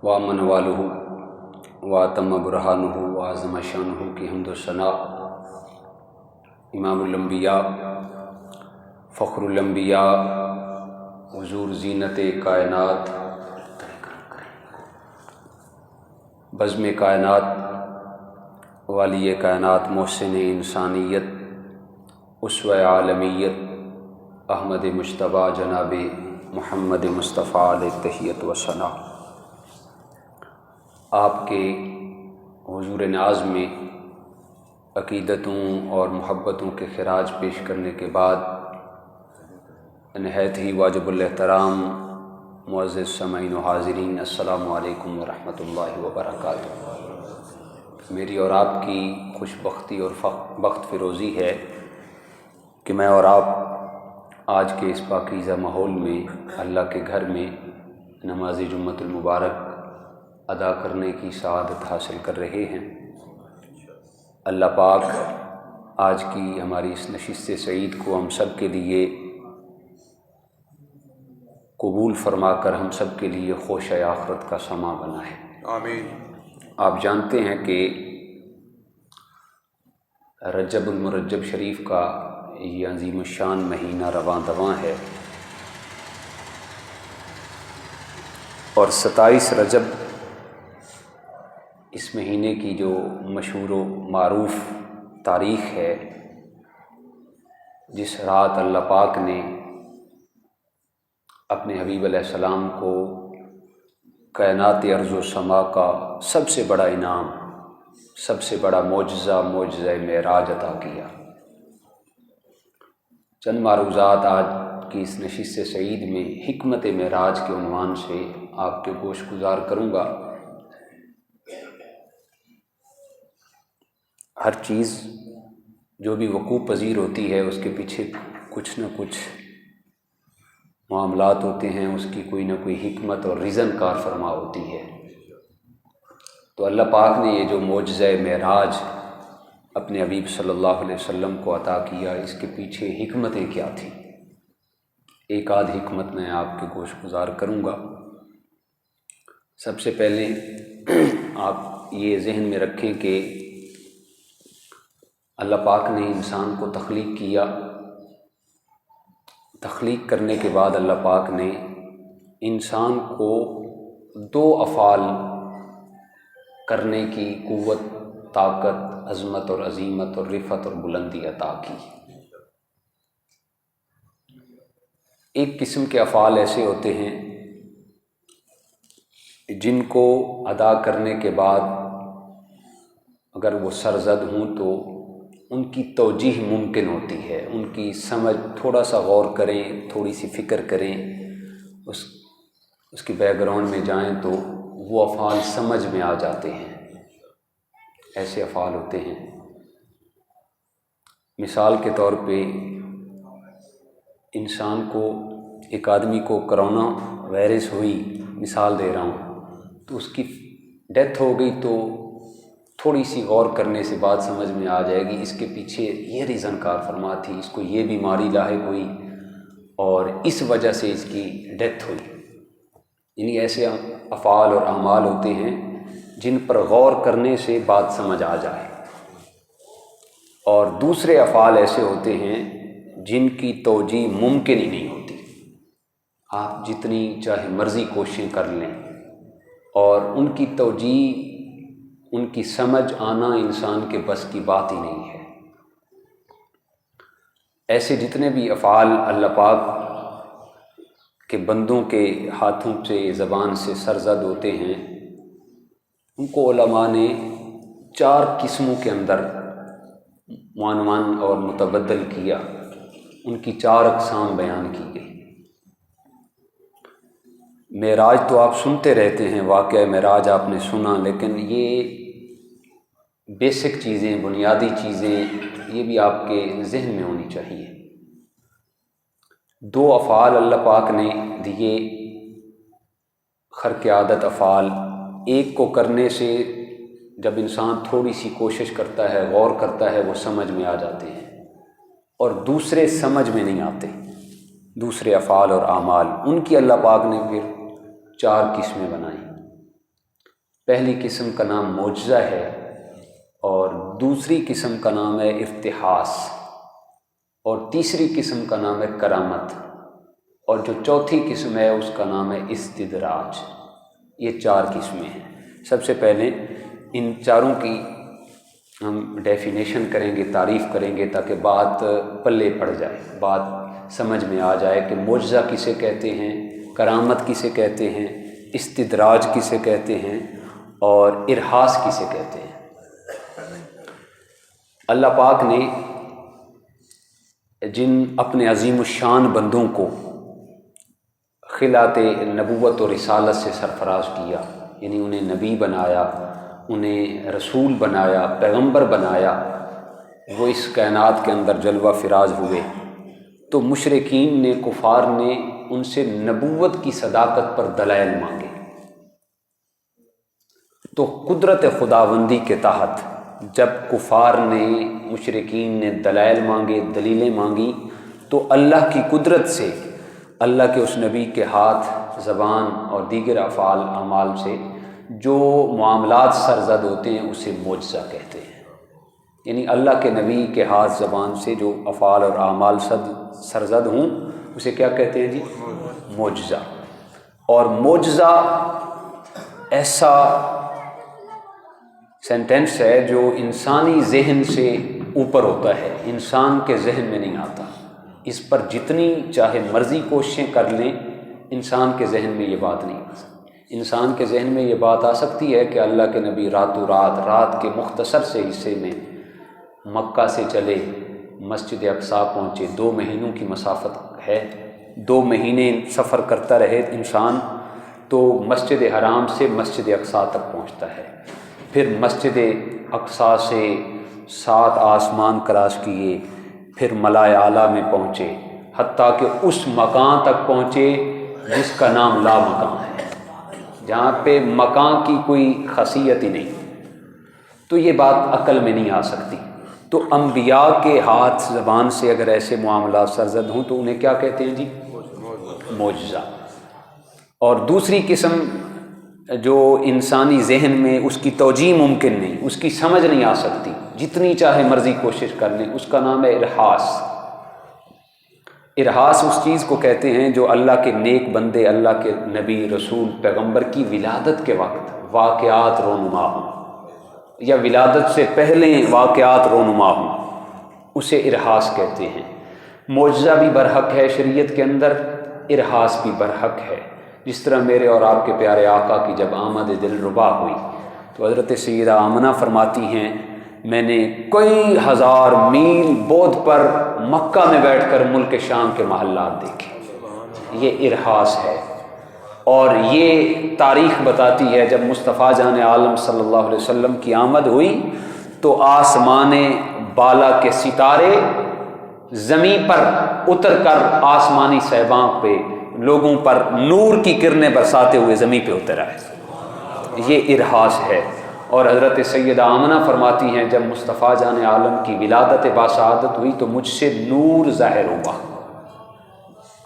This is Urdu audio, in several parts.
وامن والہ واتم برہانہ وعظم شانہ کی حمد و ثنا امام الانبیاء فخر الانبیاء حضور زینت کائنات بزم کائنات والی کائنات محسن انسانیت اسوہ عالمیت احمد مجتبیٰ جناب محمد مصطفیٰ علیہ تحیت و ثنا۔ آپ کے حضور ناز میں عقیدتوں اور محبتوں کے خراج پیش کرنے کے بعد نہایت ہی واجب الاحترام معزز سامعین و حاضرین، السلام علیکم ورحمۃ اللہ وبرکاتہ۔ میری اور آپ کی خوش بختی اور بخت فروزی ہے کہ میں اور آپ آج کے اس پاکیزہ ماحول میں اللہ کے گھر میں نماز جمعۃ المبارک ادا کرنے کی سعادت حاصل کر رہے ہیں۔ اللہ پاک آج کی ہماری اس نشست سعید کو ہم سب کے لیے قبول فرما کر ہم سب کے لیے خوش آخرت کا سما بنائے، آمین۔ آپ جانتے ہیں کہ رجب المرجب شریف کا یہ عظیم الشان مہینہ رواں دواں ہے، اور 27 رجب اس مہینے کی جو مشہور و معروف تاریخ ہے، جس رات اللہ پاک نے اپنے حبیب علیہ السلام کو کائنات ارض و سما کا سب سے بڑا انعام، سب سے بڑا معجزہ معراج عطا کیا۔ چند معروضات آج کی اس نشست سعید میں حکمت معراج کے عنوان سے آپ کے گوش گزار کروں گا۔ ہر چیز جو بھی وقوع پذیر ہوتی ہے اس کے پیچھے کچھ نہ کچھ معاملات ہوتے ہیں، اس کی کوئی نہ کوئی حکمت اور ریزن کار فرما ہوتی ہے۔ تو اللہ پاک نے یہ جو معجزہ معراج اپنے حبیب صلی اللہ علیہ وسلم کو عطا کیا، اس کے پیچھے حکمتیں کیا تھیں؟ ایک آدھ حکمت میں آپ کے گوش گزار کروں گا۔ سب سے پہلے آپ یہ ذہن میں رکھیں کہ اللہ پاک نے انسان کو تخلیق کیا، تخلیق کرنے کے بعد اللہ پاک نے انسان کو 2 افعال کرنے کی قوت، طاقت، عظمت اور عظیمت اور رفعت اور بلندی عطا کی۔ ایک قسم کے افعال ایسے ہوتے ہیں جن کو ادا کرنے کے بعد اگر وہ سرزد ہوں تو ان کی توجیہ ممکن ہوتی ہے، ان کی سمجھ، تھوڑا سا غور کریں، تھوڑی سی فکر کریں، اس کی بیک گراؤنڈ میں جائیں تو وہ افعال سمجھ میں آ جاتے ہیں۔ ایسے افعال ہوتے ہیں، مثال کے طور پہ انسان کو، ایک آدمی کو کرونا وائرس ہوئی، مثال دے رہا ہوں، تو اس کی ڈیتھ ہو گئی تو تھوڑی سی غور کرنے سے بات سمجھ میں آ جائے گی، اس کے پیچھے یہ ریزن کار فرما تھی، اس کو یہ بیماری لاحق ہوئی اور اس وجہ سے اس کی ڈیتھ ہوئی۔ یعنی ایسے افعال اور اعمال ہوتے ہیں جن پر غور کرنے سے بات سمجھ آ جائے، اور دوسرے افعال ایسے ہوتے ہیں جن کی توجیہ ممکن ہی نہیں ہوتی۔ آپ جتنی چاہے مرضی کوششیں کر لیں اور ان کی توجیہ، ان کی سمجھ آنا انسان کے بس کی بات ہی نہیں ہے۔ ایسے جتنے بھی افعال اللہ پاک کے بندوں کے ہاتھوں سے، زبان سے سرزد ہوتے ہیں، ان کو علماء نے 4 قسموں کے اندر عنوان اور متبدل کیا، ان کی 4 اقسام بیان کی گئی۔ معراج تو آپ سنتے رہتے ہیں، واقعہ معراج آپ نے سنا، لیکن یہ بیسک چیزیں، بنیادی چیزیں، یہ بھی آپ کے ذہن میں ہونی چاہیے۔ 2 افعال اللہ پاک نے دیے، خرق عادت افعال۔ ایک کو کرنے سے جب انسان تھوڑی سی کوشش کرتا ہے، غور کرتا ہے، وہ سمجھ میں آ جاتے ہیں، اور دوسرے سمجھ میں نہیں آتے۔ دوسرے افعال اور اعمال، ان کی اللہ پاک نے پھر 4 قسمیں بنائیں۔ پہلی قسم کا نام معجزہ ہے اور دوسری قسم کا نام ہے افتحاص اور تیسری قسم کا نام ہے کرامت اور جو چوتھی قسم ہے اس کا نام ہے استدراج۔ یہ 4 قسمیں ہیں۔ سب سے پہلے ان چاروں کی ہم ڈیفینیشن کریں گے، تعریف کریں گے تاکہ بات پلے پڑ جائے، بات سمجھ میں آ جائے کہ معجزہ کسے کہتے ہیں، کرامت کسے کہتے ہیں، استدراج کسے کہتے ہیں اور ارہاس کسے کہتے ہیں۔ اللہ پاک نے جن اپنے عظیم الشان بندوں کو خلعت نبوت و رسالت سے سرفراز کیا، یعنی انہیں نبی بنایا، انہیں رسول بنایا، پیغمبر بنایا، وہ اس کائنات کے اندر جلوہ فراز ہوئے، تو مشرکین نے، کفار نے ان سے نبوت کی صداقت پر دلائل مانگے۔ تو قدرت خداوندی کے تحت جب کفار نے، مشرکین نے دلائل مانگے، دلیلیں مانگی، تو اللہ کی قدرت سے، اللہ کے اس نبی کے ہاتھ، زبان اور دیگر افعال اعمال سے جو معاملات سرزد ہوتے ہیں اسے معجزہ کہتے ہیں۔ یعنی اللہ کے نبی کے ہاتھ، زبان سے جو افعال اور اعمال سرزد ہوں اسے کیا کہتے ہیں جی؟ معجزہ۔ اور معجزہ ایسا سینٹینس ہے جو انسانی ذہن سے اوپر ہوتا ہے، انسان کے ذہن میں نہیں آتا۔ اس پر جتنی چاہے مرضی کوششیں کر لیں، انسان کے ذہن میں یہ بات نہیں آ سکتی۔ انسان کے ذہن میں یہ بات آ سکتی ہے کہ اللہ کے نبی راتوں رات کے مختصر سے حصے میں مکہ سے چلے، مسجد اقصیٰ پہنچے، 2 مہینوں کی مسافت ہے، 2 مہینے سفر کرتا رہے انسان تو مسجد حرام سے مسجد اقصیٰ تک پہنچتا ہے، پھر مسجد اقصیٰ سے 7 آسمان کراس کیے، پھر ملائے اعلیٰ میں پہنچے، حتیٰ کہ اس مکان تک پہنچے جس کا نام لا مکان ہے، جہاں پہ مکان کی کوئی خاصیت ہی نہیں۔ تو یہ بات عقل میں نہیں آ سکتی۔ تو انبیاء کے ہاتھ، زبان سے اگر ایسے معاملات سرزد ہوں تو انہیں کیا کہتے ہیں جی؟ معجزہ۔ اور دوسری قسم جو انسانی ذہن میں اس کی توجیہ ممکن نہیں، اس کی سمجھ نہیں آ سکتی، جتنی چاہے مرضی کوشش کر لیں، اس کا نام ہے ارہاس۔ ارہاس اس چیز کو کہتے ہیں جو اللہ کے نیک بندے، اللہ کے نبی، رسول، پیغمبر کی ولادت کے وقت واقعات رونما ہوں یا ولادت سے پہلے واقعات رونما ہوں، اسے ارہاس کہتے ہیں۔ معجزہ بھی برحق ہے شریعت کے اندر، ارہاس بھی برحق ہے۔ جس طرح میرے اور آپ کے پیارے آقا کی جب آمد دلربا ہوئی تو حضرت سیدہ آمنہ فرماتی ہیں میں نے کئی ہزار میل بعد پر مکہ میں بیٹھ کر ملک شام کے محلات دیکھے۔ یہ ارہاس ہے۔ اور یہ تاریخ بتاتی ہے جب مصطفیٰ جان عالم صلی اللہ علیہ وسلم کی آمد ہوئی تو آسمان بالا کے ستارے زمین پر اتر کر آسمانی صحباں پہ لوگوں پر نور کی کرنیں برساتے ہوئے زمین پہ اتر آئے۔ یہ ارہاس ہے۔ اور حضرت سیدہ آمنہ فرماتی ہیں جب مصطفیٰ جان عالم کی ولادت باسعادت ہوئی تو مجھ سے نور ظاہر ہوا،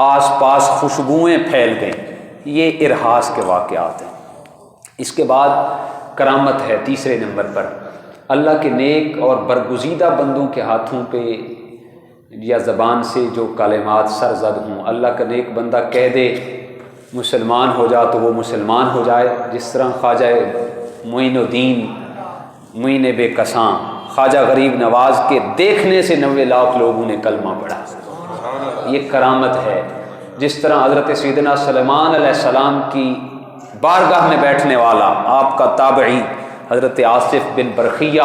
آس پاس خوشبوئیں پھیل گئیں۔ یہ ارہاس کے واقعات ہیں۔ اس کے بعد کرامت ہے تیسرے نمبر پر۔ اللہ کے نیک اور برگزیدہ بندوں کے ہاتھوں پہ یا زبان سے جو کلمات سرزد ہوں، اللہ کا نیک بندہ کہہ دے مسلمان ہو جا تو وہ مسلمان ہو جائے، جس طرح خواجہ معین الدین معین بے کساں خواجہ غریب نواز کے دیکھنے سے 90 لاکھ لوگوں نے کلمہ پڑھا، یہ کرامت ہے۔ جس طرح حضرت سیدنا سلیمان علیہ السلام کی بارگاہ میں بیٹھنے والا آپ کا تابعی حضرت آصف بن برخیہ،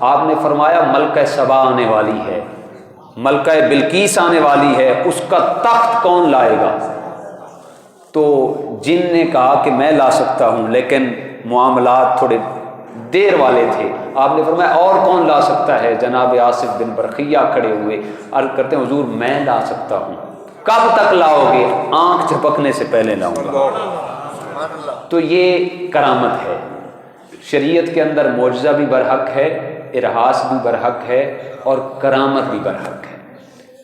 آپ نے فرمایا ملکہ سبا آنے والی ہے، ملکہ بلقیس آنے والی ہے، اس کا تخت کون لائے گا؟ تو جن نے کہا کہ میں لا سکتا ہوں، لیکن معاملات تھوڑے دیر والے تھے۔ آپ نے فرمایا اور کون لا سکتا ہے؟ جناب آصف بن برخیہ کھڑے ہوئے عرض کرتے ہیں حضور میں لا سکتا ہوں۔ کب تک لاؤ گے؟ آنکھ جھپکنے سے پہلے لاؤں گا۔ تو یہ کرامت ہے۔ شریعت کے اندر معجزہ بھی برحق ہے، ارہاس بھی برحق ہے اور کرامت بھی برحق ہے۔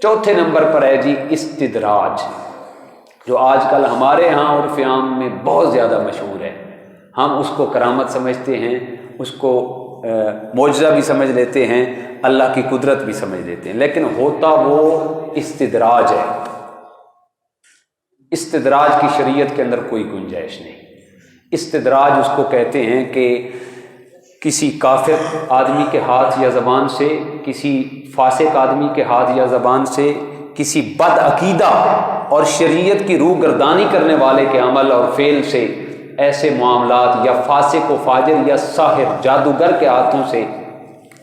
چوتھے نمبر پر ہے جی استدراج، جو آج کل ہمارے ہاں عرف عام میں بہت زیادہ مشہور ہے۔ ہم اس کو کرامت سمجھتے ہیں، اس کو معجزہ بھی سمجھ لیتے ہیں، اللہ کی قدرت بھی سمجھ لیتے ہیں، لیکن ہوتا وہ استدراج ہے۔ استدراج کی شریعت کے اندر کوئی گنجائش نہیں۔ استدراج اس کو کہتے ہیں کہ کسی کافر آدمی کے ہاتھ یا زبان سے، کسی فاسق آدمی کے ہاتھ یا زبان سے، کسی بد عقیدہ اور شریعت کی روح گردانی کرنے والے کے عمل اور فعل سے ایسے معاملات، یا فاسق و فاجر یا ساحر جادوگر کے ہاتھوں سے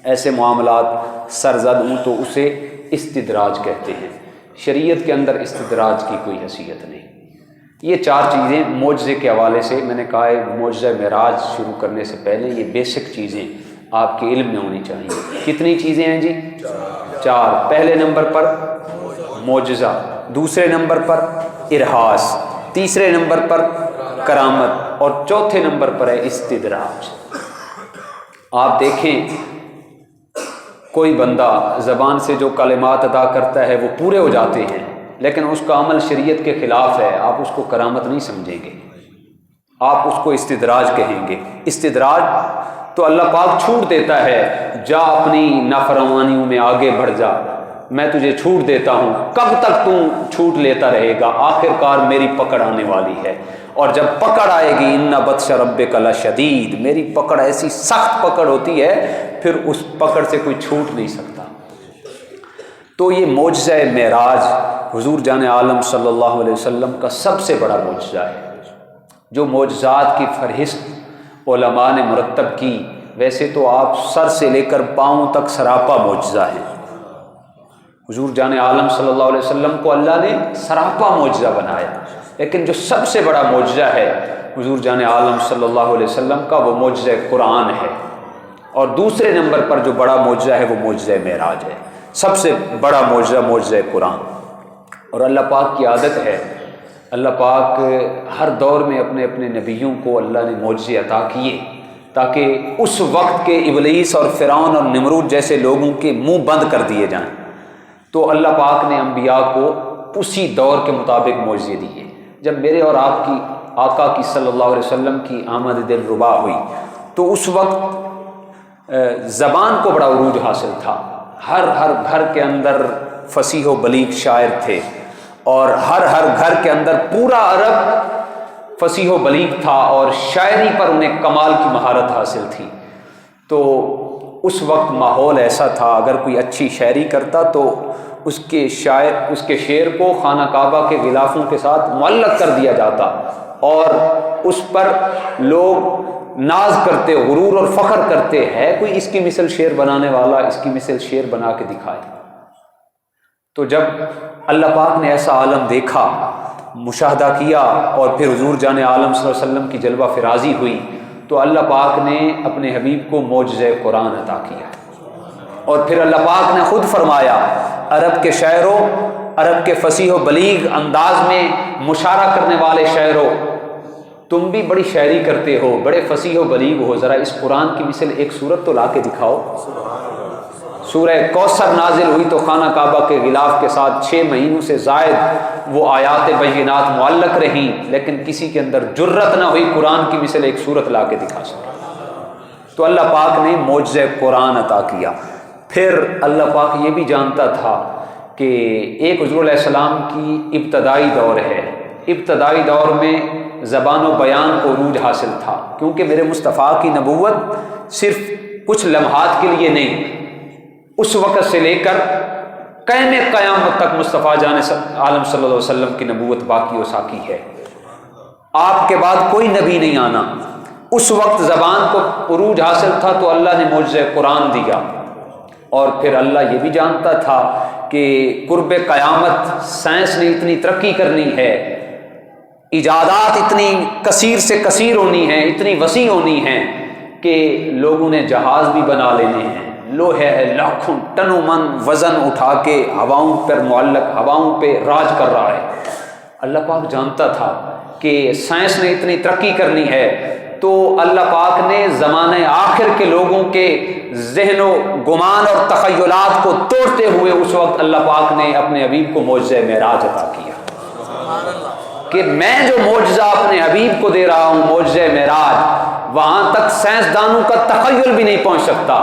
ایسے معاملات سرزد ہوں تو اسے استدراج کہتے ہیں۔ شریعت کے اندر استدراج کی کوئی حیثیت نہیں۔ یہ چار چیزیں معجزے کے حوالے سے میں نے کہا ہے، معجزہ معراج شروع کرنے سے پہلے یہ بیسک چیزیں آپ کے علم میں ہونی چاہیے۔ کتنی چیزیں ہیں جی؟ چار۔ پہلے نمبر پر معجزہ، دوسرے نمبر پر ارہاس، تیسرے نمبر پر کرامت، اور چوتھے نمبر پر ہے استدراج۔ آپ دیکھیں کوئی بندہ زبان سے جو کلمات ادا کرتا ہے وہ پورے ہو جاتے ہیں، لیکن اس کا عمل شریعت کے خلاف ہے، آپ اس کو کرامت نہیں سمجھیں گے، آپ اس کو استدراج کہیں گے۔ استدراج تو اللہ پاک چھوٹ دیتا ہے، جا اپنی نافرمانیوں میں آگے بڑھ جا، میں تجھے چھوٹ دیتا ہوں، کب تک تو چھوٹ لیتا رہے گا، آخر کار میری پکڑ آنے والی ہے، اور جب پکڑ آئے گی ان بطش ربک لشدید، میری پکڑ ایسی سخت پکڑ ہوتی ہے، پھر اس پکڑ سے کوئی چھوٹ نہیں سکتا۔ تو یہ معجزہ معراج حضور جان عالم صلی اللہ علیہ وسلم کا سب سے بڑا معجزہ ہے، جو معجزات کی فہرست علماء نے مرتب کی۔ ویسے تو آپ سر سے لے کر پاؤں تک سراپا معجزہ ہے۔ حضور جان عالم صلی اللہ علیہ وسلم کو اللہ نے سراپا معجزہ بنایا، لیکن جو سب سے بڑا معجزہ ہے حضور جان عالم صلی اللہ علیہ وسلم کا، وہ معجزہ قرآن ہے، اور دوسرے نمبر پر جو بڑا معجزہ ہے وہ معجزہ معراج ہے۔ سب سے بڑا معجزہ معجزہ قرآن۔ اور اللہ پاک کی عادت ہے، اللہ پاک ہر دور میں اپنے اپنے نبیوں کو اللہ نے معجزے عطا کیے تاکہ اس وقت کے ابلیس اور فرعون اور نمرود جیسے لوگوں کے منہ بند کر دیے جائیں۔ تو اللہ پاک نے انبیاء کو اسی دور کے مطابق معجزے دیے۔ جب میرے اور آپ کی آقا کی صلی اللہ علیہ وسلم کی آمد دلربا ہوئی تو اس وقت زبان کو بڑا عروج حاصل تھا، ہر گھر کے اندر فصیح و بلیغ شاعر تھے، اور ہر گھر کے اندر پورا عرب فصیح و بلیغ تھا، اور شاعری پر انہیں کمال کی مہارت حاصل تھی۔ تو اس وقت ماحول ایسا تھا، اگر کوئی اچھی شاعری کرتا تو اس کے شعر کو خانہ کعبہ کے غلافوں کے ساتھ معلق کر دیا جاتا، اور اس پر لوگ ناز کرتے، غرور اور فخر کرتے، ہے کوئی اس کی مثل شعر بنانے والا، اس کی مثل شعر بنا کے دکھائے۔ تو جب اللہ پاک نے ایسا عالم دیکھا، مشاہدہ کیا، اور پھر حضور جان عالم صلی اللہ علیہ وسلم کی جلوہ فرازی ہوئی، تو اللہ پاک نے اپنے حبیب کو معجزہ قرآن عطا کیا۔ اور پھر اللہ پاک نے خود فرمایا، عرب کے شاعروں، عرب کے فصیح و بلیغ انداز میں مشاعرہ کرنے والے شاعروں، تم بھی بڑی شاعری کرتے ہو، بڑے فصیح و بلیغ ہو، ذرا اس قرآن کی مثل ایک سورت تو لا کے دکھاؤ۔ سورہ کوثر نازل ہوئی تو خانہ کعبہ کے غلاف کے ساتھ 6 مہینوں سے زائد وہ آیات بینات معلق رہیں، لیکن کسی کے اندر جرت نہ ہوئی قرآن کی مثل ایک سورت لا کے دکھا سکے۔ تو اللہ پاک نے معجزہ قرآن عطا کیا۔ پھر اللہ پاک یہ بھی جانتا تھا کہ ایک حضور علیہ السلام کی ابتدائی دور ہے، ابتدائی دور میں زبان و بیان کو عروج حاصل تھا، کیونکہ میرے مصطفیٰ کی نبوت صرف کچھ لمحات کے لیے نہیں، اس وقت سے لے کر قیام قیامت تک مصطفیٰ جان عالم صلی اللہ علیہ وسلم کی نبوت باقی و ساقی ہے۔ آپ کے بعد کوئی نبی نہیں آنا۔ اس وقت زبان کو عروج حاصل تھا تو اللہ نے معجزہ قرآن دیا، اور پھر اللہ یہ بھی جانتا تھا کہ قرب قیامت سائنس نے اتنی ترقی کرنی ہے، ایجادات اتنی کثیر سے کثیر ہونی ہیں، اتنی وسیع ہونی ہیں کہ لوگوں نے جہاز بھی بنا لینے ہیں، لوہے لاکھوں ٹنوں من وزن اٹھا کے ہواؤں پر معلق، ہواؤں پہ راج کر رہا ہے۔ اللہ پاک جانتا تھا کہ سائنس نے اتنی ترقی کرنی ہے، تو اللہ پاک نے زمانے آخر کے لوگوں کے ذہن و گمان اور تخیلات کو توڑتے ہوئے اس وقت اللہ پاک نے اپنے حبیب کو معجزہ معراج عطا کیا۔ کہ میں جو معجزہ اپنے حبیب کو دے رہا ہوں، معجزہ معراج، وہاں تک سائنسدانوں کا تخیل بھی نہیں پہنچ سکتا،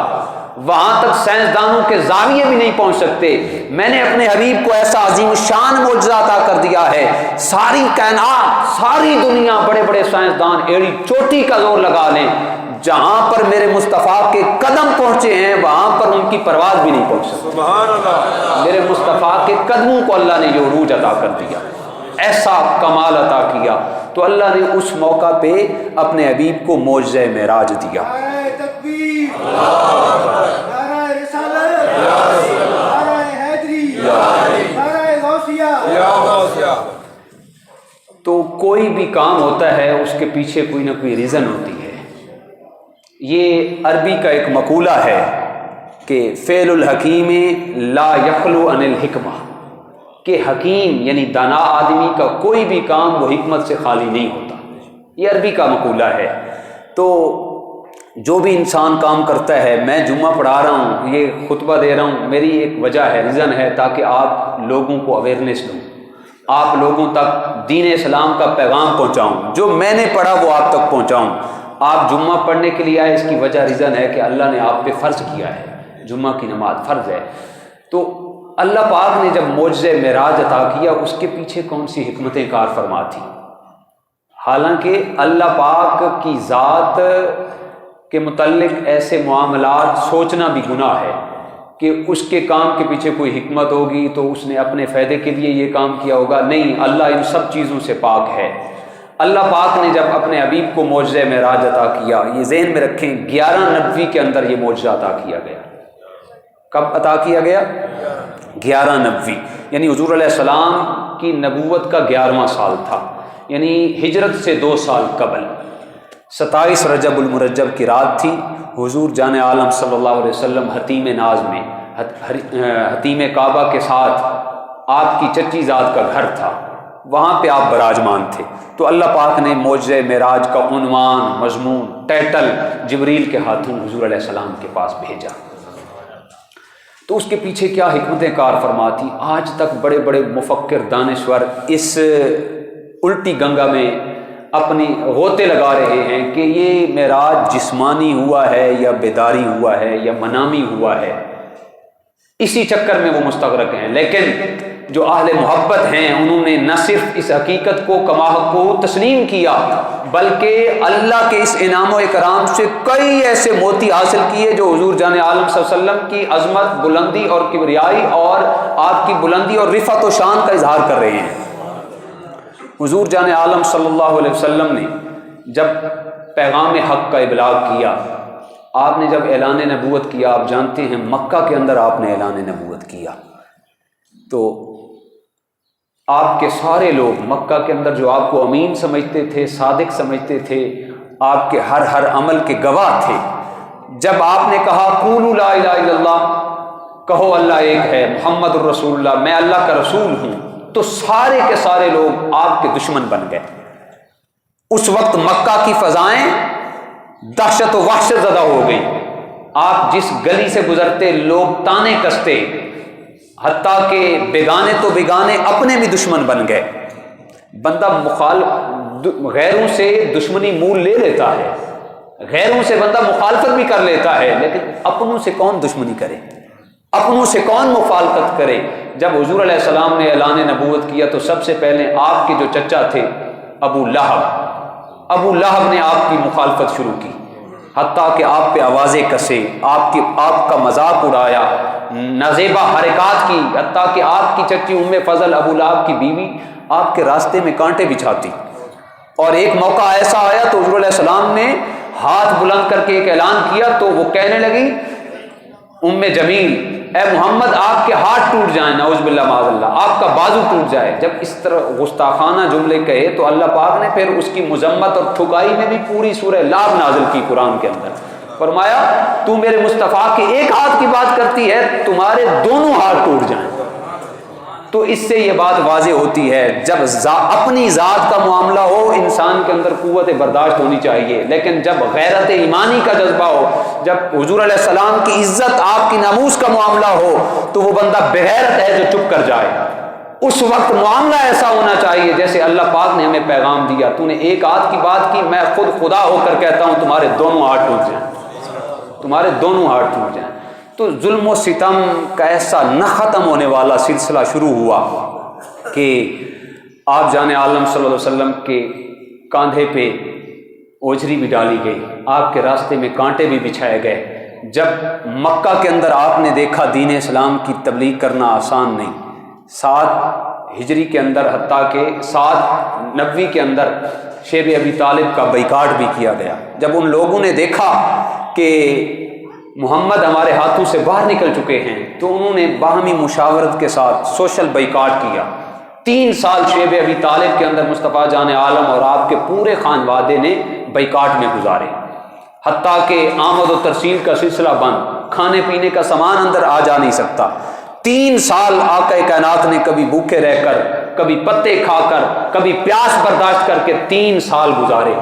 وہاں تک سائنسدانوں کے زاویے بھی نہیں پہنچ سکتے۔ میں نے اپنے حبیب کو ایسا عظیم الشان معجزہ عطا کر دیا ہے، ساری کائنات، ساری دنیا، بڑے بڑے سائنسدان ایڑی چوٹی کا زور لگا لیں، جہاں پر میرے مصطفیٰ کے قدم پہنچے ہیں وہاں پر ان کی پرواز بھی نہیں پہنچ سکتی۔ سبحان اللہ۔ میرے مصطفیٰ کے قدموں کو اللہ نے یہ عروج عطا کر دیا، ایسا کمال عطا کیا، تو اللہ نے اس موقع پہ اپنے حبیب کو معجزہ معراج دیا۔ نعرہ تکبیر، نعرہ رسالت، نعرہ حیدری، نعرہ غوثیہ۔ تو کوئی بھی کام ہوتا ہے اس کے پیچھے کوئی نہ کوئی ریزن ہوتی ہے۔ یہ عربی کا ایک مقولہ ہے کہ فعل الحکیم لا یخلو عن الحکمہ، کہ حکیم یعنی دانا آدمی کا کوئی بھی کام وہ حکمت سے خالی نہیں ہوتا، یہ عربی کا مقولہ ہے۔ تو جو بھی انسان کام کرتا ہے، میں جمعہ پڑھا رہا ہوں، یہ خطبہ دے رہا ہوں، میری ایک وجہ ہے، ریزن ہے، تاکہ آپ لوگوں کو اویئرنیس دوں، آپ لوگوں تک دین اسلام کا پیغام پہنچاؤں، جو میں نے پڑھا وہ آپ تک پہنچاؤں۔ آپ جمعہ پڑھنے کے لیے آئے، اس کی وجہ ریزن ہے کہ اللہ نے آپ پہ فرض کیا ہے، جمعہ کی نماز فرض ہے۔ تو اللہ پاک نے جب معجزہ معراج عطا کیا، اس کے پیچھے کون سی حکمتیں کار فرما تھی؟ حالانکہ اللہ پاک کی ذات کے متعلق ایسے معاملات سوچنا بھی گناہ ہے کہ اس کے کام کے پیچھے کوئی حکمت ہوگی تو اس نے اپنے فائدے کے لیے یہ کام کیا ہوگا، نہیں، اللہ ان سب چیزوں سے پاک ہے۔ اللہ پاک نے جب اپنے حبیب کو معجزہ معراج عطا کیا، یہ ذہن میں رکھیں، 11 نبوی کے اندر یہ معجزہ عطا کیا گیا۔ کب عطا کیا گیا؟ 11 نبوی، یعنی حضور علیہ السلام کی نبوت کا 11واں سال تھا، یعنی ہجرت سے 2 سال قبل۔ 27 رجب المرجب کی رات تھی، حضور جان عالم صلی اللہ علیہ وسلم حتیم ناز میں، حتیم کعبہ کے ساتھ آپ کی چچی ذات کا گھر تھا، وہاں پہ آپ براجمان تھے۔ تو اللہ پاک نے معجزہ معراج کا عنوان، مضمون، ٹائٹل جبریل کے ہاتھوں حضور علیہ السلام کے پاس بھیجا۔ تو اس کے پیچھے کیا حکمتیں کار فرما تھی؟ آج تک بڑے بڑے مفکر، دانشور اس الٹی گنگا میں اپنی غوطے لگا رہے ہیں کہ یہ معراج جسمانی ہوا ہے یا بیداری ہوا ہے یا منامی ہوا ہے، اسی چکر میں وہ مستغرق ہیں۔ لیکن جو اہل محبت ہیں انہوں نے نہ صرف اس حقیقت کو کما حق کو تسلیم کیا، بلکہ اللہ کے اس انعام و اکرام سے کئی ایسے موتی حاصل کیے جو حضور جان عالم صلی اللہ علیہ وسلم کی عظمت، بلندی اور کبریائی اور آپ کی بلندی اور رفعت و شان کا اظہار کر رہے ہیں۔ حضور جان عالم صلی اللہ علیہ وسلم نے جب پیغام حق کا ابلاغ کیا، آپ نے جب اعلان نبوت کیا، آپ جانتے ہیں مکہ کے اندر آپ نے اعلان نبوت کیا، تو آپ کے سارے لوگ مکہ کے اندر جو آپ کو امین سمجھتے تھے، صادق سمجھتے تھے، آپ کے ہر عمل کے گواہ تھے۔ جب آپ نے کہا قولوا لا الہ الا اللہ، کہو اللہ ایک ہے، محمد الرسول اللہ، میں اللہ کا رسول ہوں، تو سارے کے سارے لوگ آپ کے دشمن بن گئے۔ اس وقت مکہ کی فضائیں دہشت و وحشت زدہ ہو گئی، آپ جس گلی سے گزرتے لوگ تانے کستے، حتیٰ کہ بیگانے تو بیگانے اپنے بھی دشمن بن گئے۔ بندہ غیروں سے دشمنی مول لے لیتا ہے، غیروں سے بندہ مخالفت بھی کر لیتا ہے، لیکن اپنوں سے کون دشمنی کرے، اپنوں سے کون مخالفت کرے؟ جب حضور علیہ السلام نے اعلان نبوت کیا تو سب سے پہلے آپ کے جو چچا تھے ابو لہب نے آپ کی مخالفت شروع کی، حتیٰ کہ آپ پہ آوازیں کسے، آپ کا مذاق اڑایا، نازیبہ حرکات کی، حتیٰ کہ آپ کی چچی ام فضل ابو لہب کی بیوی آپ کے راستے میں کانٹے بچھاتی۔ اور ایک موقع ایسا آیا تو حضور علیہ السلام نے ہاتھ بلند کر کے ایک اعلان کیا تو وہ کہنے لگی ام جمیل، اے محمد آپ کے ہاتھ ٹوٹ جائیں، نعوذ باللہ معاذ اللہ، آپ کا بازو ٹوٹ جائے۔ جب اس طرح گستاخانہ جملے کہے تو اللہ پاک نے پھر اس کی مذمت اور ٹھکائی میں بھی پوری سورہ لعب نازل کی قرآن کے اندر، فرمایا تو میرے مصطفیٰ کے ایک ہاتھ کی بات کرتی ہے، تمہارے دونوں ہاتھ ٹوٹ جائیں۔ تو اس سے یہ بات واضح ہوتی ہے جب اپنی ذات کا معاملہ ہو انسان کے اندر قوت برداشت ہونی چاہیے، لیکن جب غیرت ایمانی کا جذبہ ہو، جب حضور علیہ السلام کی عزت، آپ کی ناموس کا معاملہ ہو، تو وہ بندہ بغیرت ہے جو چپ کر جائے، اس وقت معاملہ ایسا ہونا چاہیے جیسے اللہ پاک نے ہمیں پیغام دیا، تو نے ایک ہاتھ کی بات کی، میں خود خدا ہو کر کہتا ہوں تمہارے دونوں ہاتھ ٹوٹ جائیں، تمہارے دونوں ہاتھ ٹوٹ جائیں۔ تو ظلم و ستم کا ایسا نہ ختم ہونے والا سلسلہ شروع ہوا کہ آپ جان عالم صلی اللہ علیہ وسلم کے کاندھے پہ اوجری بھی ڈالی گئی، آپ کے راستے میں کانٹے بھی بچھائے گئے۔ جب مکہ کے اندر آپ نے دیکھا دین اسلام کی تبلیغ کرنا آسان نہیں، 7 ہجری کے اندر، حتیٰ کہ 7 نبوی کے اندر شیب ابی طالب کا بائیکاٹ بھی کیا گیا۔ جب ان لوگوں نے دیکھا کہ محمد ہمارے ہاتھوں سے باہر نکل چکے ہیں تو انہوں نے باہمی مشاورت کے ساتھ سوشل بائیکاٹ کیا۔ 3 سال شیب ابی طالب کے اندر مصطفیٰ جان عالم اور آپ کے پورے خانوادے نے بائیکاٹ میں گزارے، حتیٰ کہ آمد و ترسیل کا سلسلہ بند، کھانے پینے کا سامان اندر آ جا نہیں سکتا۔ 3 سال آقا کائنات نے کبھی بھوکے رہ کر، کبھی پتے کھا کر، کبھی پیاس برداشت کر کے 3 سال گزارے۔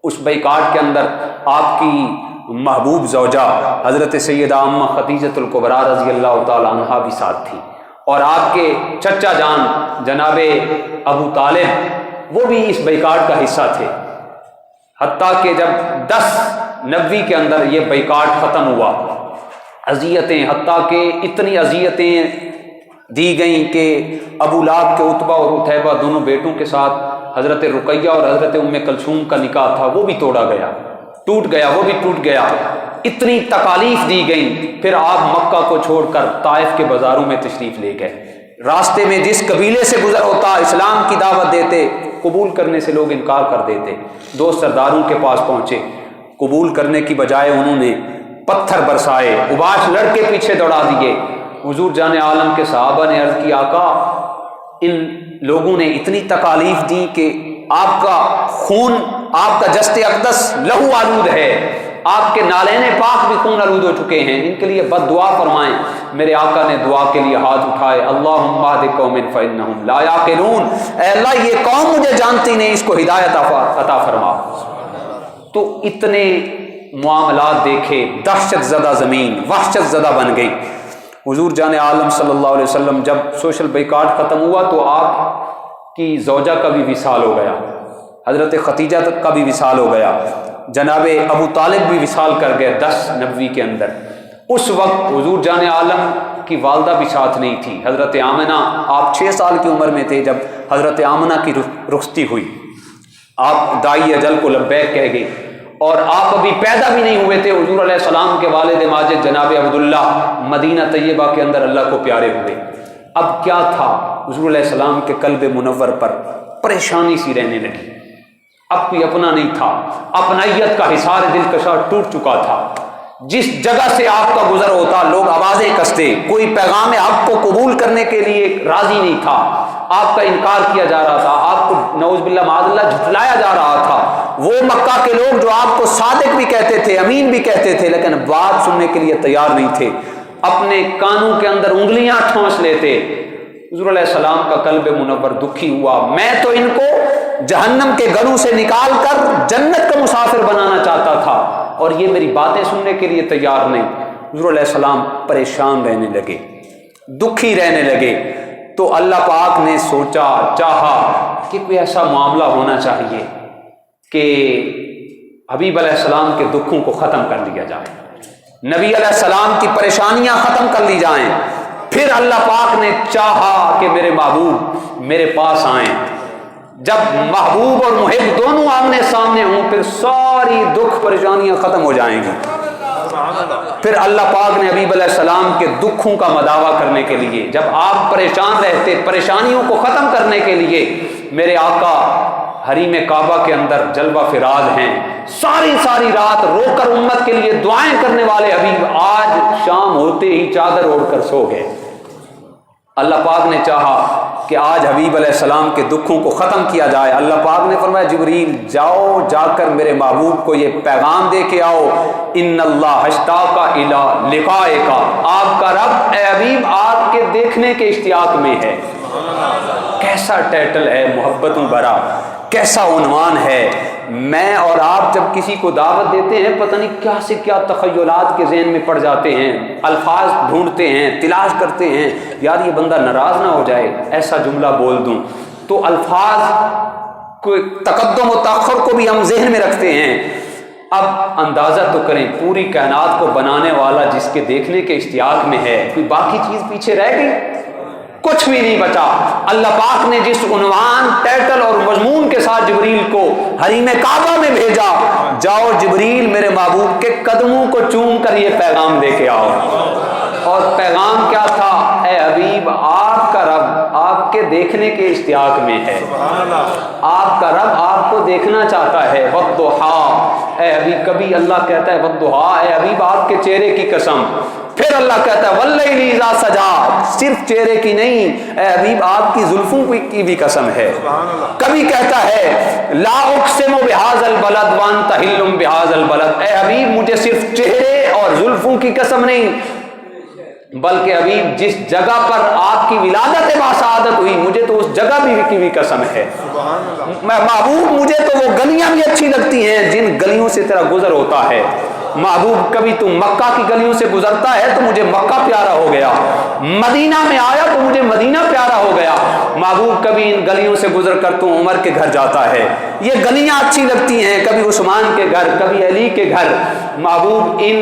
اس بائیکاٹ کے اندر آپ کی محبوب زوجہ حضرت سیدہ امہ خدیجۃ الکبریٰ رضی اللہ تعالی عنہا بھی ساتھ تھی، اور آپ کے چچا جان جناب ابو طالب وہ بھی اس بائیکاٹ کا حصہ تھے۔ حتیٰ کہ جب 10 نبوی کے اندر یہ بائیکاٹ ختم ہوا، اذیتیں، حتیٰ کہ اتنی اذیتیں دی گئیں کہ ابو لہب کے عتبہ اور عتیبہ دونوں بیٹوں کے ساتھ حضرت رقیہ اور حضرت ام کلثوم کا نکاح تھا، وہ بھی توڑا گیا، ٹوٹ گیا، وہ بھی ٹوٹ گیا۔ اتنی تکالیف دی گئیں، پھر آپ مکہ کو چھوڑ کر طائف کے بازاروں میں تشریف لے گئے۔ راستے میں جس قبیلے سے گزر ہوتا اسلام کی دعوت دیتے، قبول کرنے سے لوگ انکار کر دیتے۔ 2 سرداروں کے پاس پہنچے، قبول کرنے کی بجائے انہوں نے پتھر برسائے، اباش لڑکے پیچھے دوڑا دیے۔ حضور جان عالم کے صحابہ نے عرض کی آقا ان لوگوں نے اتنی تکالیف دی کہ آپ کا خون، آپ کا جسد اقدس لہو آلود ہے، آپ کے نالین پاک بھی خون آلود ہو چکے ہیں، ان کے لیے بد دعا فرمائیں۔ میرے آقا نے دعا کے لیے ہاتھ اٹھائے، اللہم اہد قوم فانہم لا یعقلون، اے اللہ یہ قوم مجھے جانتی نہیں، اس کو ہدایت عطا فرما۔ تو اتنے معاملات دیکھے، دہشت زدہ زمین وحشت زدہ بن گئی۔ حضور جان عالم صلی اللہ علیہ وسلم جب سوشل بائیکاٹ ختم ہوا تو آپ کی زوجہ کا بھی وصال ہو گیا، حضرت خدیجہ کا بھی وصال ہو گیا، جناب ابو طالب بھی وصال کر گئے 10 نبوی کے اندر۔ اس وقت حضور جان عالم کی والدہ بھی ساتھ نہیں تھی، حضرت آمنہ، آپ 6 سال کی عمر میں تھے جب حضرت آمنہ کی رخصتی ہوئی۔ آپ دائی اجل کو لبیک کہہ گئے، اور آپ ابھی پیدا بھی نہیں ہوئے تھے۔ حضور علیہ السلام کے والد ماجد جناب عبداللہ مدینہ طیبہ کے اندر اللہ کو پیارے ہوئے۔ اب کیا تھا، حضور علیہ السلام کے قلب منور پر پریشانی سی رہنے لگی، اب کوئی اپنا نہیں تھا، اپنائیت کا حصار دلکشا ٹوٹ چکا تھا۔ جس جگہ سے آپ کا گزر ہوتا لوگ آوازیں کستے، کوئی پیغام حق کو قبول کرنے کے لیے راضی نہیں تھا، آپ کا انکار کیا جا رہا تھا، آپ کو نعوذ باللہ معاذ اللہ جھٹلایا جا رہا تھا۔ وہ مکہ کے لوگ جو آپ کو صادق بھی کہتے تھے، امین بھی کہتے تھے، لیکن بات سننے کے لیے تیار نہیں تھے، اپنے کانوں کے اندر انگلیاں ٹھونس لیتے۔ حضور علیہ السلام کا قلب منور دکھی ہوا، میں تو ان کو جہنم کے گڑھوں سے نکال کر جنت کا مسافر بنانا چاہتا تھا، اور یہ میری باتیں سننے کے لیے تیار نہیں۔ حضور علیہ السلام پریشان رہنے لگے، دکھی رہنے لگے۔ تو اللہ پاک نے سوچا، چاہا کہ کوئی ایسا معاملہ ہونا چاہیے کہ حبیب علیہ السلام کے دکھوں کو ختم کر لیا جائے، نبی علیہ السلام کی پریشانیاں ختم کر لی جائیں۔ پھر اللہ پاک نے چاہا کہ میرے محبوب میرے پاس آئیں۔ جب محبوب اور محب دونوں آمنے سامنے ہوں پھر ساری دکھ پریشانیاں ختم ہو جائیں گی۔ پھر اللہ پاک نے حبیب علیہ السلام کے دکھوں کا مداوع کرنے کے لیے، جب آپ پریشان رہتے، پریشانیوں کو ختم کرنے کے لیے میرے آقا حریم کعبہ کے اندر جلوہ فراز ہیں، ساری رات رو کر امت کے لیے دعائیں کرنے والے حبیب آج شام ہوتے ہی چادر اوڑھ کر سو گئے۔ اللہ پاک نے چاہا کہ آج حبیب علیہ السلام کے دکھوں کو ختم کیا جائے۔ اللہ پاک نے فرمایا جبریل جاؤ، جا کر میرے محبوب کو یہ پیغام دے کے آؤ، ان اللہ اشتاق الی لقائک، آپ کا رب اے حبیب آپ کے دیکھنے کے اشتیاق میں ہے۔ کیسا ٹائٹل ہے محبتوں بھرا، کیسا عنوان ہے۔ میں اور آپ جب کسی کو دعوت دیتے ہیں پتہ نہیں کیا سے کیا تخیلات کے ذہن میں پڑ جاتے ہیں، الفاظ ڈھونڈتے ہیں، تلاش کرتے ہیں، یار یہ بندہ ناراض نہ ہو جائے ایسا جملہ بول دوں، تو الفاظ کو تقدم و تاخر کو بھی ہم ذہن میں رکھتے ہیں۔ اب اندازہ تو کریں پوری کائنات کو بنانے والا جس کے دیکھنے کے اشتیاق میں ہے، کوئی باقی چیز پیچھے رہ گئی؟ کچھ بھی نہیں بچا۔ اللہ پاک نے جس عنوان، ٹائٹل اور مضمون کے ساتھ جبریل کو حریم کعبہ میں بھیجا، جاؤ جبریل میرے محبوب کے قدموں کو چوم کر یہ پیغام دے کے آؤ۔ اور پیغام کیا تھا؟ اے حبیب آپ کا رب آپ کے دیکھنے کے اشتیاق میں ہے، آپ کا رب آپ کو دیکھنا چاہتا ہے۔ والضحیٰ، اے حبیب کبھی اللہ کہتا ہے والضحیٰ، اے حبیب آپ کے چہرے کی قسم، پھر اللہ کہتا ہے واللیل اذا سجا، صرف چہرے کی نہیں، اے حبیب آپ کی زلفوں کی بھی قسم ہے۔ کبھی کہتا ہے لا اقسم بہذا البلد وانت حل بہذا البلد، اے حبیب مجھے صرف چہرے اور زلفوں کی قسم نہیں بلکہ حبیب جس جگہ پر آپ کی ولادت باسعادت ہوئی مجھے تو اس جگہ کی بھی قسم ہے۔ محبوب مجھے تو وہ گلیاں بھی اچھی لگتی ہیں جن گلیوں سے تیرا گزر ہوتا ہے۔ محبوب کبھی تو مکہ کی گلیوں سے گزرتا ہے تو مجھے مکہ پیارا ہو گیا، مدینہ میں آیا تو مجھے مدینہ پیارا ہو گیا۔ محبوب کبھی ان گلیوں سے گزر کر تو عمر کے گھر جاتا ہے، یہ گلیاں اچھی لگتی ہیں، کبھی عثمان کے گھر، کبھی علی کے گھر۔ محبوب ان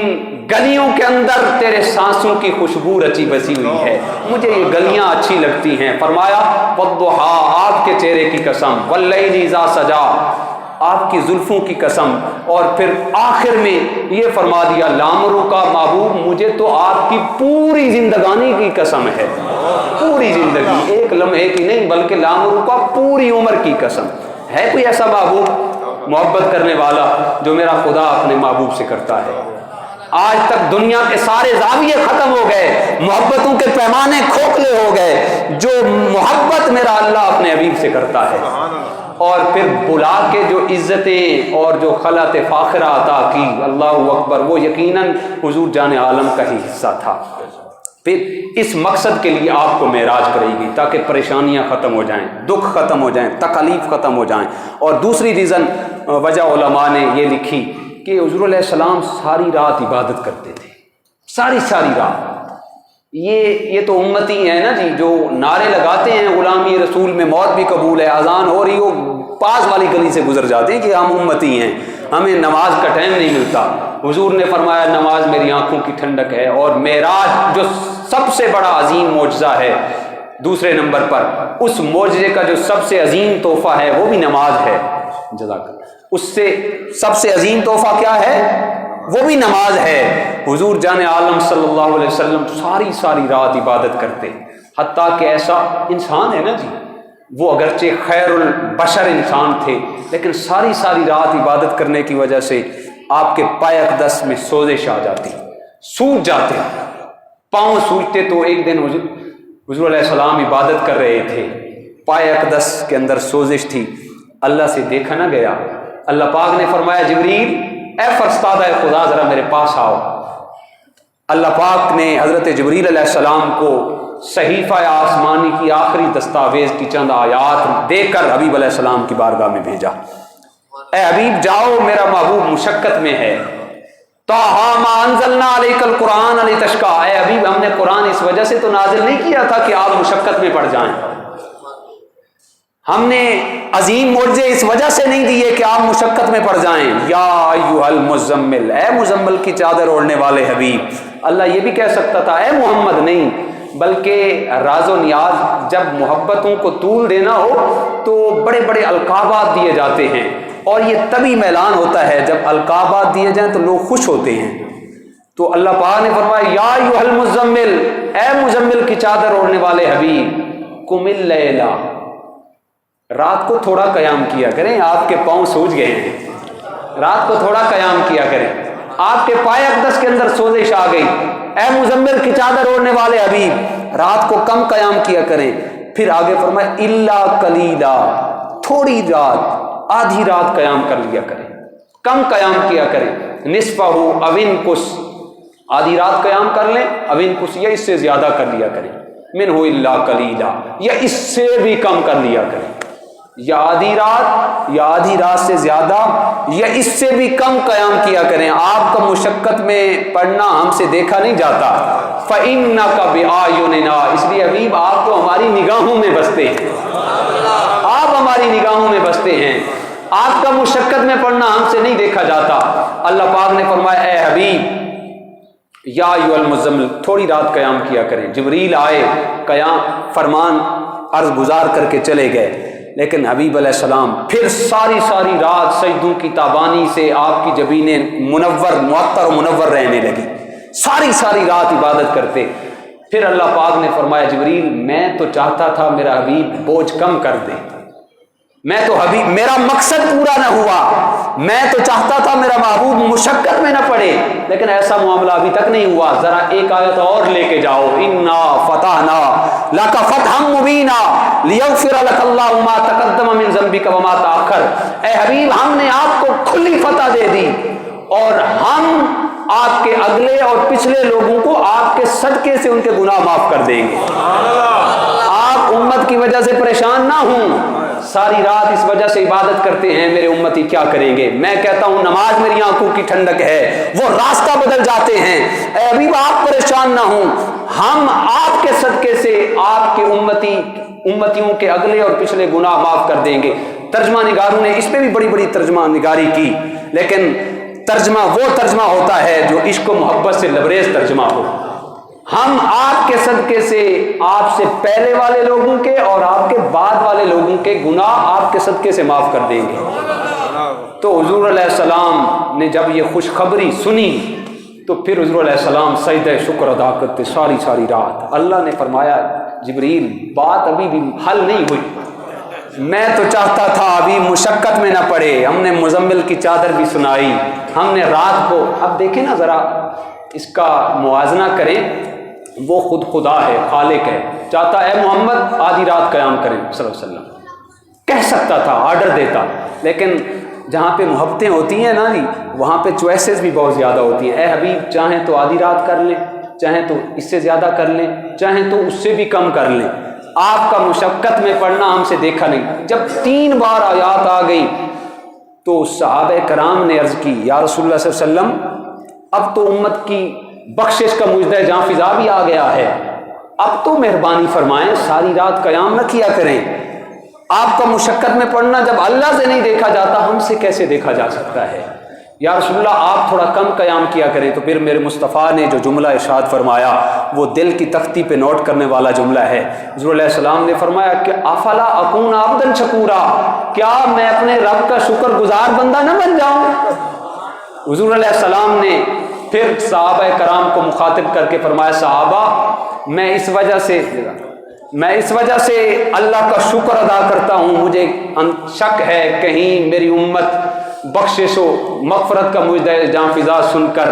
گلیوں کے اندر تیرے سانسوں کی خوشبو رچی بسی ہوئی ہے، مجھے یہ گلیاں اچھی لگتی ہیں۔ فرمایا والضحیٰ آپ کے چہرے کی قسم، واللیل اذا سجا آپ کی زلفوں کی قسم، اور پھر آخر میں یہ فرما دیا لامرو کا محبوب مجھے تو آپ کی پوری زندگانی کی قسم ہے، پوری زندگی ایک لمحے کی نہیں بلکہ لامرو کا پوری عمر کی قسم۔ ہے کوئی ایسا محبوب محبت کرنے والا جو میرا خدا اپنے محبوب سے کرتا ہے؟ آج تک دنیا کے سارے زاویے ختم ہو گئے، محبتوں کے پیمانے کھوکھلے ہو گئے، جو محبت میرا اللہ اپنے حبیب سے کرتا ہے، اور پھر بلا کے جو عزتیں اور جو خلعت فاخرہ عطا کی، اللہ اکبر، وہ یقیناً حضور جان عالم کا ہی حصہ تھا۔ پھر اس مقصد کے لیے آپ کو معراج کرے گی تاکہ پریشانیاں ختم ہو جائیں، دکھ ختم ہو جائیں، تکالیف ختم ہو جائیں۔ اور دوسری وجہ علماء نے یہ لکھی کہ حضور علیہ السلام ساری رات عبادت کرتے تھے، ساری رات۔ یہ تو امتی ہیں نا جی، جو نعرے لگاتے ہیں غلامی رسول میں موت بھی قبول ہے، اذان ہو رہی ہو پاس والی گلی سے گزر جاتے ہیں کہ ہم امتی ہیں، ہمیں نماز کا ٹائم نہیں ملتا۔ حضور نے فرمایا نماز میری آنکھوں کی ٹھنڈک ہے، اور معراج جو سب سے بڑا عظیم معجزہ ہے دوسرے نمبر پر، اس معجزے کا جو سب سے عظیم تحفہ ہے وہ بھی نماز ہے۔ جزاک اللہ۔ اس سے سب سے عظیم تحفہ کیا ہے؟ وہ بھی نماز ہے۔ حضور جان عالم صلی اللہ علیہ وسلم ساری رات عبادت کرتے، حتیٰ کہ ایسا انسان ہے نا جی، وہ اگرچہ خیر البشر انسان تھے لیکن ساری رات عبادت کرنے کی وجہ سے آپ کے پائے اقدس میں سوزش آ جاتی، سوج جاتے، پاؤں سوجتے۔ تو ایک دن حضور علیہ السلام عبادت کر رہے تھے، پائے اقدس کے اندر سوزش تھی، اللہ سے دیکھا نہ گیا۔ اللہ پاک نے فرمایا جبریل اے فرستادہ خدا ذرا میرے پاس آؤ۔ اللہ پاک نے حضرت جبریل علیہ السلام کو صحیفہ آسمانی کی آخری دستاویز کی چند آیات دے کر حبیب علیہ السلام کی بارگاہ میں بھیجا۔ اے حبیب جاؤ، میرا محبوب مشقت میں ہے۔ طٰہٰ مَا أَنزَلْنَا عَلَيْكَ الْقُرْآنَ لِتَشْقَىٰ، اے حبیب ہم نے قرآن اس وجہ سے تو نازل نہیں کیا تھا کہ آپ مشقت میں پڑ جائیں، ہم نے عظیم معجزے اس وجہ سے نہیں دیے کہ آپ مشقت میں پڑ جائیں۔ یا ایھا المزمل، اے مزمل کی چادر اوڑھنے والے حبیب۔ اللہ یہ بھی کہہ سکتا تھا اے محمد، نہیں، بلکہ راز و نیاز جب محبتوں کو طول دینا ہو تو بڑے بڑے القابات دیے جاتے ہیں، اور یہ تبھی میلان ہوتا ہے جب القابات دیے جائیں تو لوگ خوش ہوتے ہیں۔ تو اللہ پاک نے فرمایا یا ایھا المزمل، اے مزمل کی چادر اوڑھنے والے حبیب، قم اللیل، رات کو تھوڑا قیام کیا کریں، آپ کے پاؤں سوج گئے ہیں، رات کو تھوڑا قیام کیا کریں، آپ کے پائے اقدس کے اندر سوزش آ گئی، اے مزمل کی چادر اوڑھنے والے حبیب رات کو کم قیام کیا کریں۔ پھر آگے فرمایا الا قلیلا، تھوڑی رات، آدھی رات قیام کر لیا کریں، کم قیام کیا کریں، نصفہ او انقص، آدھی رات قیام کر لیں، او انقص یا اس سے زیادہ کر لیا کریں۔ منہ الا قلیلا، یا اس سے بھی کم کر لیا کریں، یا آدھی رات سے زیادہ یا اس سے بھی کم قیام کیا کریں۔ آپ کا مشقت میں پڑھنا ہم سے دیکھا نہیں جاتا، فَإِنَّكَ بِأَعْيُنِنَا، اس لیے حبیب آپ تو ہماری نگاہوں میں بستے ہیں، آپ ہماری نگاہوں میں بستے ہیں، آپ کا مشقت میں پڑھنا ہم سے نہیں دیکھا جاتا۔ اللہ پاک نے فرمایا اے حبیب یا ایھا المزمل، تھوڑی رات قیام کیا کریں۔ جبریل آئے، قیام فرمان عرض گزار کر کے چلے گئے، لیکن حبیب علیہ السلام پھر ساری رات سجدوں کی تابانی سے آپ کی جبینیں معطر و منور رہنے لگی، ساری رات عبادت کرتے۔ پھر اللہ پاک نے فرمایا جبریل میں تو چاہتا تھا میرا حبیب بوجھ کم کر دے، میرا مقصد پورا نہ ہوا، میں تو چاہتا تھا میرا محبوب مشقت میں نہ پڑے، لیکن ایسا معاملہ ابھی تک نہیں ہوا۔ ذرا ایک آیت اور لے کے جاؤ، انا فتحنا لک فتحا مبینا لیغفر لک اللہ ما تقدم من ذنبک وما تاخر، اے حبیب ہم نے آپ کو کھلی فتح دے دی اور ہم آپ کے اگلے اور پچھلے لوگوں کو آپ کے صدقے سے ان کے گناہ معاف کر دیں گے۔ آپ امت کی وجہ سے پریشان نہ ہوں، ساری رات اس وجہ سے عبادت کرتے ہیں، میرے امتی کیا کریں گے؟ میں کہتا ہوں نماز میری آنکھوں کی ٹھنڈک ہے، وہ راستہ بدل جاتے ہیں۔ اے حبیب آپ پریشان نہ ہوں، ہم آپ کے صدقے سے آپ کے امتیوں کے اگلے اور پچھلے گناہ معاف کر دیں گے۔ ترجمہ نگاروں نے اس پہ بھی بڑی ترجمہ نگاری کی، لیکن ترجمہ وہ ترجمہ ہوتا ہے جو عشق و محبت سے لبریز ترجمہ ہو۔ ہم آپ کے صدقے سے آپ سے پہلے والے لوگوں کے اور آپ کے بعد والے لوگوں کے گناہ آپ کے صدقے سے معاف کر دیں گے۔ تو حضور علیہ السلام نے جب یہ خوشخبری سنی تو پھر حضور علیہ السلام سجدہ شکر ادا کرتے ساری رات۔ اللہ نے فرمایا جبریل بات ابھی بھی حل نہیں ہوئی، میں تو چاہتا تھا ابھی مشقت میں نہ پڑے۔ ہم نے مزمل کی چادر بھی سنائی، ہم نے رات کو، اب دیکھیں نا ذرا اس کا موازنہ کریں، وہ خود خدا ہے، خالق ہے، چاہتا اے محمد آدھی رات قیام کریں صلی اللہ علیہ وسلم، کہہ سکتا تھا، آرڈر دیتا، لیکن جہاں پہ محبتیں ہوتی ہیں نا جی وہاں پہ چوائسز بھی بہت زیادہ ہوتی ہیں۔ اے حبیب چاہیں تو آدھی رات کر لیں، چاہیں تو اس سے زیادہ کر لیں، چاہیں تو اس سے بھی کم کر لیں، آپ کا مشقت میں پڑھنا ہم سے دیکھا نہیں۔ جب 3 بار آیات آ گئی تو صحابہ کرام نے عرض کی یا رسول اللہ صلی اللہ علیہ وسلم اب تو امت کی بخشش کا مجدہ جاں فضا بھی آ گیا ہے، اب تو مہربانی فرمائیں ساری رات قیام نہ کیا کریں، آپ کا مشقت میں پڑھنا جب اللہ سے نہیں دیکھا جاتا ہم سے کیسے دیکھا جا سکتا ہے، یا رسول اللہ آپ تھوڑا کم قیام کیا کریں۔ تو پھر میرے مصطفیٰ نے جو جملہ ارشاد فرمایا وہ دل کی تختی پہ نوٹ کرنے والا جملہ ہے۔ حضور علیہ السلام نے فرمایا کہ افلا اکون عبدا شکورا، کیا میں اپنے رب کا شکر گزار بندہ نہ بن جاؤں؟ حضور علیہ السلام نے پھر صحابہ کرام کو مخاطب کر کے فرمایا صحابہ میں اس وجہ سے اللہ کا شکر ادا کرتا ہوں، مجھے شک ہے کہیں میری امت بخشش و مغفرت کا مجدہ جاں فضا سن کر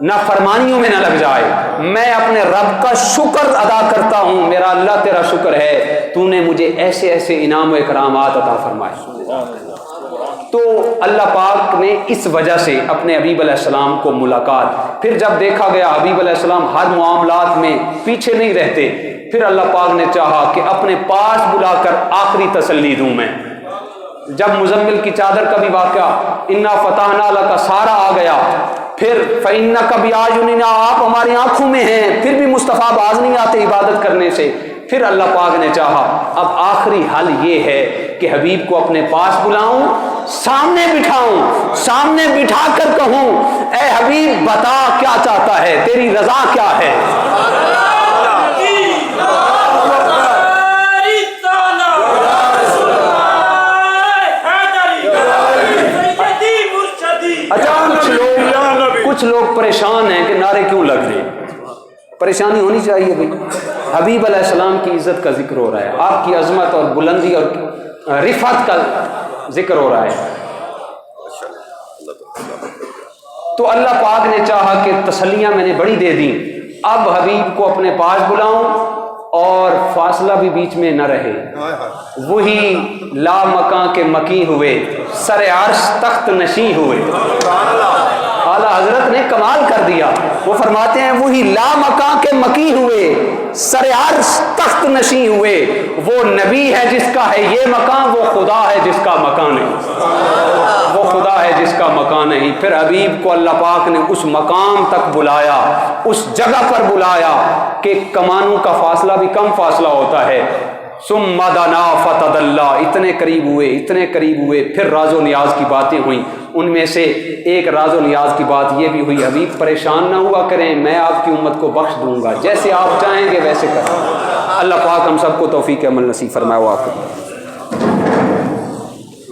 نافرمانیوں میں نہ لگ جائے، میں اپنے رب کا شکر ادا کرتا ہوں، میرا اللہ تیرا شکر ہے تو نے مجھے ایسے انعام و اکرامات عطا فرمائے۔ تو اللہ پاک نے اس وجہ سے اپنے حبیب علیہ السلام کو ملاقات، پھر جب دیکھا گیا حبیب علیہ السلام ہر معاملات میں پیچھے نہیں رہتے، پھر اللہ پاک نے چاہا کہ اپنے پاس بلا کر آخری تسلی دوں میں۔ جب مزمل کی چادر کا بھی واقعہ انا فتحنا لک سارا آ گیا، پھر فإنک بأعیوننا آپ ہماری آنکھوں میں ہیں، پھر بھی مصطفیٰ باز نہیں آتے عبادت کرنے سے، پھر اللہ پاک نے چاہا اب آخری حل یہ ہے کہ حبیب کو اپنے پاس بلاؤں، سامنے بٹھاؤں، سامنے بٹھا کر کہوں اے حبیب بتا کیا چاہتا ہے، تیری رضا کیا ہے۔ کچھ لوگ پریشان ہیں کہ نعرے کیوں لگ رہے ہیں، پریشانی ہونی چاہیے بھائی، حبیب علیہ السلام کی عزت کا ذکر ہو رہا ہے، آپ کی عظمت اور بلندی اور رفعت کا ذکر ہو رہا ہے، تو اللہ پاک نے چاہا کہ تسلیاں میں نے بڑی دے دیں، اب حبیب کو اپنے پاس بلاؤں اور فاصلہ بھی بیچ میں نہ رہے، وہی لا مکان کے مکی ہوئے، سر عرش تخت نشیں ہوئے۔ اعلیٰ حضرت نے کمال کر دیا، وہ فرماتے ہیں وہی لا مکان کے مکی ہوئے، سر عرش تخت نشیں ہوئے، وہ نبی ہے جس کا ہے یہ مقام، وہ خدا ہے جس کا مکان ہے، وہ خدا ہے جس کا مکان ہے۔ پھر حبیب کو اللہ پاک نے اس مقام تک بلایا، اس جگہ پر بلایا کہ کمانوں کا فاصلہ بھی کم فاصلہ ہوتا ہے۔ ثم دنا فتدلی، اتنے قریب ہوئے، اتنے قریب ہوئے، پھر راز و نیاز کی باتیں ہوئیں۔ ان میں سے ایک راز و نیاز کی بات یہ بھی ہوئی، حبیب پریشان نہ ہوا کریں، میں آپ کی امت کو بخش دوں گا، جیسے آپ چاہیں گے ویسے کریں۔ اللہ پاک ہم سب کو توفیق عمل نصیب فرمائے۔